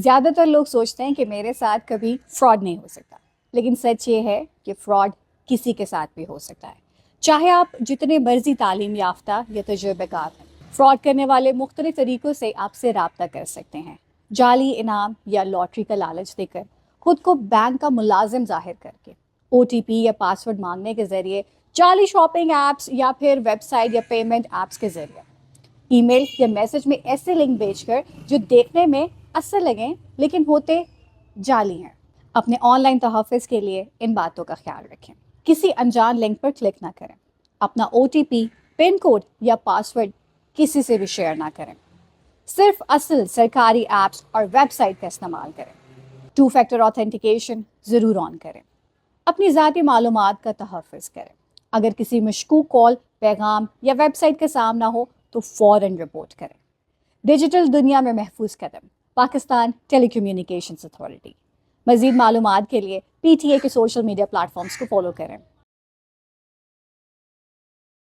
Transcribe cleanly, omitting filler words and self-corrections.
زیادہ تر لوگ سوچتے ہیں کہ میرے ساتھ کبھی فراڈ نہیں ہو سکتا، لیکن سچ یہ ہے کہ فراڈ کسی کے ساتھ بھی ہو سکتا ہے، چاہے آپ جتنے مرضی تعلیم یافتہ یا تجربے کار ہیں۔ فراڈ کرنے والے مختلف طریقوں سے آپ سے رابطہ کر سکتے ہیں، جعلی انعام یا لاٹری کا لالچ دے کر، خود کو بینک کا ملازم ظاہر کر کے، او ٹی پی یا پاسورڈ مانگنے کے ذریعے، جعلی شاپنگ ایپس یا پھر ویب سائٹ یا پیمنٹ ایپس کے ذریعے، ای میل یا میسج میں ایسے لنک بھیج کر جو دیکھنے میں اصل لگیں لیکن ہوتے جعلی ہیں۔ اپنے آن لائن تحفظ کے لیے ان باتوں کا خیال رکھیں، کسی انجان لنک پر کلک نہ کریں، اپنا O T P, pin code یا پاسورڈ کسی سے بھی شیئر نہ کریں، صرف اصل سرکاری ایپس اور ویب سائٹ کا استعمال کریں، 2 فیکٹر آتھینٹیکیشن ضرور آن کریں، اپنی ذاتی معلومات کا تحفظ کریں، اگر کسی مشکوک کال، پیغام یا ویب سائٹ کا سامنا ہو تو فوراً رپورٹ کریں۔ ڈیجیٹل دنیا میں محفوظ قدم، پاکستان ٹیلی کمیونیکیشنز اتھارٹی۔ مزید معلومات کے لیے PTA کے سوشل میڈیا پلیٹ فارمز کو فالو کریں۔